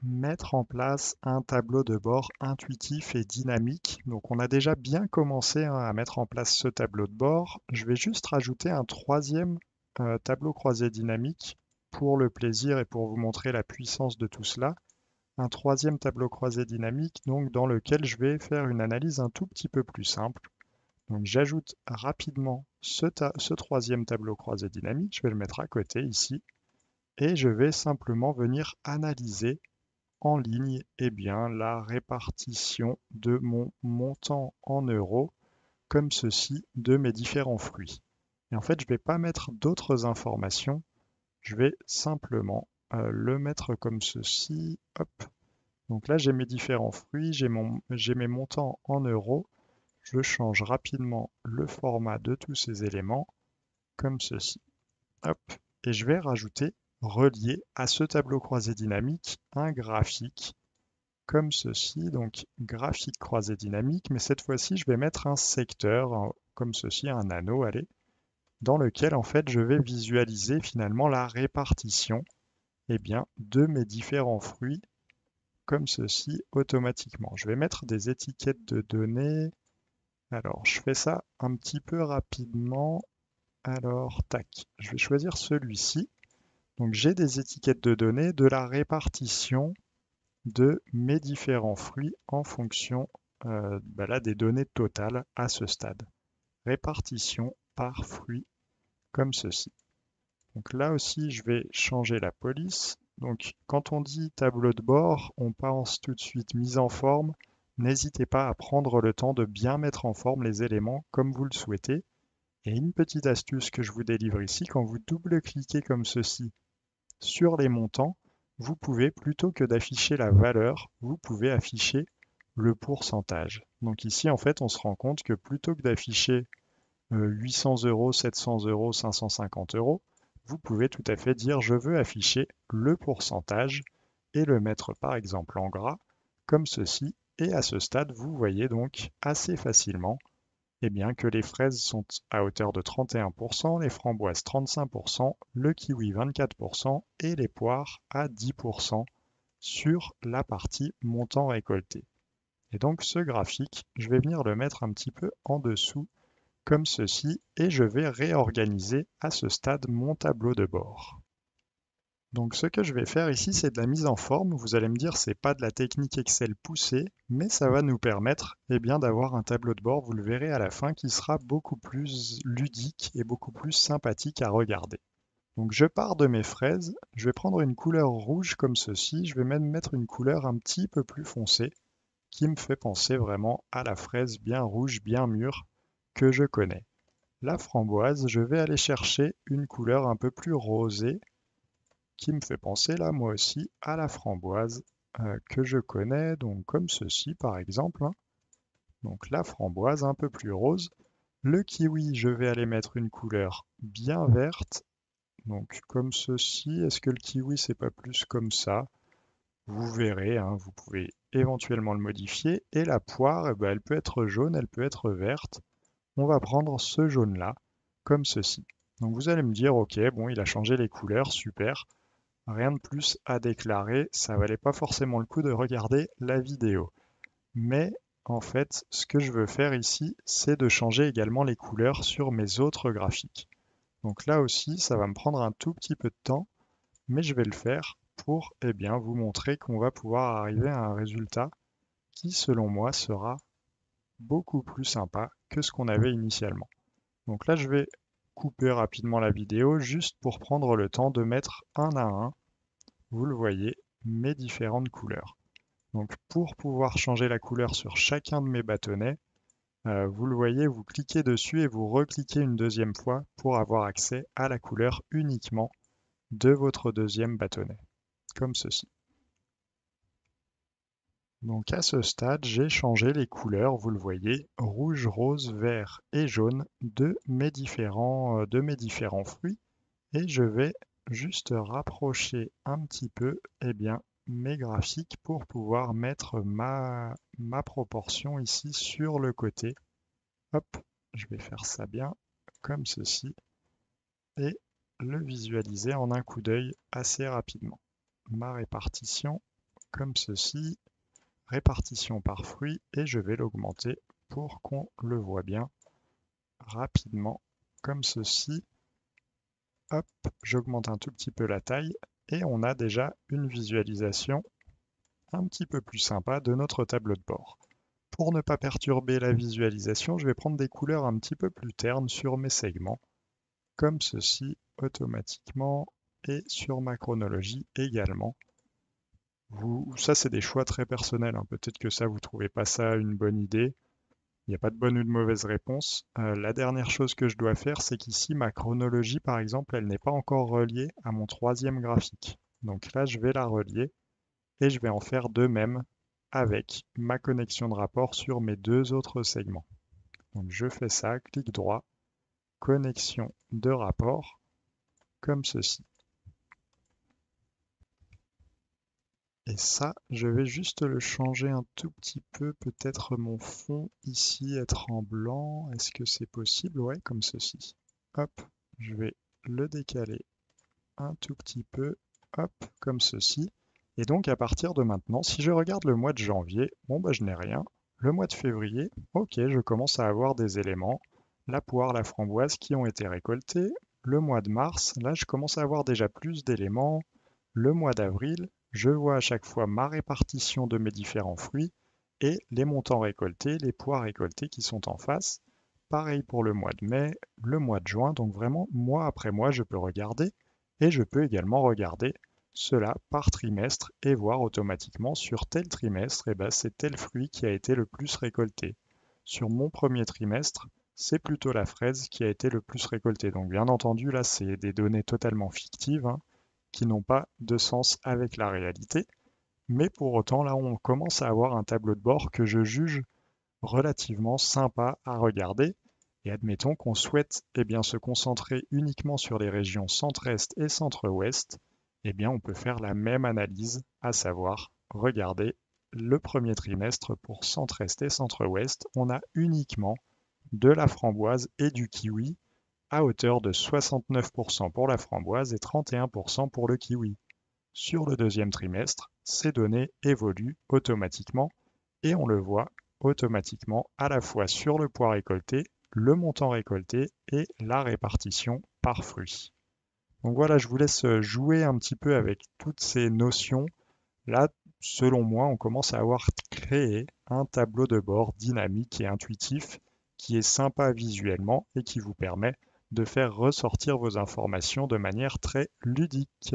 mettre en place un tableau de bord intuitif et dynamique. Donc on a déjà bien commencé à mettre en place ce tableau de bord. Je vais juste rajouter un troisième tableau croisé dynamique pour le plaisir et pour vous montrer la puissance de tout cela. Un troisième tableau croisé dynamique donc dans lequel je vais faire une analyse un tout petit peu plus simple. Donc j'ajoute rapidement ce troisième tableau croisé dynamique, je vais le mettre à côté ici, et je vais simplement venir analyser en ligne la répartition de mon montant en euros, comme ceci, de mes différents fruits. Et en fait, je ne vais pas mettre d'autres informations, je vais simplement le mettre comme ceci. Hop. Donc là, j'ai mes différents fruits, j'ai mes montants en euros. Je change rapidement le format de tous ces éléments, comme ceci. Hop. Et je vais rajouter, relié à ce tableau croisé dynamique, un graphique comme ceci, donc graphique croisé dynamique, mais cette fois-ci je vais mettre un secteur, comme ceci, un anneau, allez, dans lequel en fait je vais visualiser finalement la répartition de mes différents fruits, comme ceci, automatiquement. Je vais mettre des étiquettes de données. Alors je fais ça un petit peu rapidement. Alors tac, je vais choisir celui-ci. Donc j'ai des étiquettes de données de la répartition de mes différents fruits en fonction des données totales à ce stade. Répartition par fruit comme ceci. Donc là aussi, je vais changer la police. Donc quand on dit tableau de bord, on pense tout de suite mise en forme. N'hésitez pas à prendre le temps de bien mettre en forme les éléments comme vous le souhaitez. Et une petite astuce que je vous délivre ici, quand vous double-cliquez comme ceci sur les montants, vous pouvez, plutôt que d'afficher la valeur, vous pouvez afficher le pourcentage. Donc ici, en fait, on se rend compte que plutôt que d'afficher 800 euros, 700 euros, 550 euros, vous pouvez tout à fait dire je veux afficher le pourcentage et le mettre par exemple en gras, comme ceci. Et à ce stade, vous voyez donc assez facilement que les fraises sont à hauteur de 31%, les framboises 35%, le kiwi 24% et les poires à 10% sur la partie montant récolté. Et donc ce graphique, je vais venir le mettre un petit peu en dessous comme ceci et je vais réorganiser à ce stade mon tableau de bord. Donc ce que je vais faire ici, c'est de la mise en forme. Vous allez me dire, c'est pas de la technique Excel poussée, mais ça va nous permettre d'avoir un tableau de bord, vous le verrez à la fin, qui sera beaucoup plus ludique et beaucoup plus sympathique à regarder. Donc je pars de mes fraises, je vais prendre une couleur rouge comme ceci, je vais même mettre une couleur un petit peu plus foncée, qui me fait penser vraiment à la fraise bien rouge, bien mûre, que je connais. La framboise, je vais aller chercher une couleur un peu plus rosée, qui me fait penser là, moi aussi, à la framboise que je connais, donc comme ceci par exemple, hein. Donc la framboise un peu plus rose. Le kiwi, je vais aller mettre une couleur bien verte, donc comme ceci. Est-ce que le kiwi, c'est pas plus comme ça? Vous verrez, hein, vous pouvez éventuellement le modifier. Et la poire, eh ben, elle peut être jaune, elle peut être verte. On va prendre ce jaune-là, comme ceci. Donc vous allez me dire, ok, bon, il a changé les couleurs, super. Rien de plus à déclarer, ça valait pas forcément le coup de regarder la vidéo. Mais en fait, ce que je veux faire ici, c'est de changer également les couleurs sur mes autres graphiques. Donc là aussi, ça va me prendre un tout petit peu de temps, mais je vais le faire pour vous montrer qu'on va pouvoir arriver à un résultat qui, selon moi, sera beaucoup plus sympa que ce qu'on avait initialement. Donc là, je vais couper rapidement la vidéo juste pour prendre le temps de mettre un à un, vous le voyez, mes différentes couleurs. Donc pour pouvoir changer la couleur sur chacun de mes bâtonnets, vous le voyez, vous cliquez dessus et vous recliquez une deuxième fois pour avoir accès à la couleur uniquement de votre deuxième bâtonnet, comme ceci. Donc à ce stade, j'ai changé les couleurs, vous le voyez, rouge, rose, vert et jaune de mes différents fruits. Et je vais juste rapprocher un petit peu mes graphiques pour pouvoir mettre ma proportion ici sur le côté. Hop, je vais faire ça bien comme ceci et le visualiser en un coup d'œil assez rapidement. Ma répartition comme ceci, répartition par fruit, et je vais l'augmenter pour qu'on le voit bien rapidement, comme ceci. Hop, j'augmente un tout petit peu la taille, et on a déjà une visualisation un petit peu plus sympa de notre tableau de bord. Pour ne pas perturber la visualisation, je vais prendre des couleurs un petit peu plus ternes sur mes segments, comme ceci, automatiquement, et sur ma chronologie également. Ça, c'est des choix très personnels, hein. Peut-être que ça, vous trouvez pas ça une bonne idée. Il n'y a pas de bonne ou de mauvaise réponse. La dernière chose que je dois faire, c'est qu'ici, ma chronologie, par exemple, elle n'est pas encore reliée à mon troisième graphique. Donc là, je vais la relier et je vais en faire de même avec ma connexion de rapport sur mes deux autres segments. Donc je fais ça, clic droit, connexion de rapport, comme ceci. Et ça, je vais juste le changer un tout petit peu, peut-être mon fond ici être en blanc. Est-ce que c'est possible? Ouais, comme ceci. Hop, je vais le décaler un tout petit peu, hop, comme ceci. Et donc à partir de maintenant, si je regarde le mois de janvier, bon bah je n'ai rien. Le mois de février, ok, je commence à avoir des éléments, la poire, la framboise qui ont été récoltés. Le mois de mars, là je commence à avoir déjà plus d'éléments. Le mois d'avril, je vois à chaque fois ma répartition de mes différents fruits et les montants récoltés, les poids récoltés qui sont en face. Pareil pour le mois de mai, le mois de juin, donc vraiment mois après mois je peux regarder et je peux également regarder cela par trimestre et voir automatiquement sur tel trimestre, et ben, c'est tel fruit qui a été le plus récolté. Sur mon premier trimestre, c'est plutôt la fraise qui a été le plus récoltée. Donc bien entendu, là, c'est des données totalement fictives, hein, qui n'ont pas de sens avec la réalité. Mais pour autant, là, on commence à avoir un tableau de bord que je juge relativement sympa à regarder. Et admettons qu'on souhaite bien, se concentrer uniquement sur les régions centre-est et centre-ouest, bien, on peut faire la même analyse, à savoir regarder le premier trimestre pour centre-est et centre-ouest. On a uniquement de la framboise et du kiwi à hauteur de 69% pour la framboise et 31% pour le kiwi. Sur le deuxième trimestre, ces données évoluent automatiquement et on le voit automatiquement à la fois sur le poids récolté, le montant récolté et la répartition par fruit. Donc voilà, je vous laisse jouer un petit peu avec toutes ces notions. Là, selon moi, on commence à avoir créé un tableau de bord dynamique et intuitif qui est sympa visuellement et qui vous permet de faire ressortir vos informations de manière très ludique.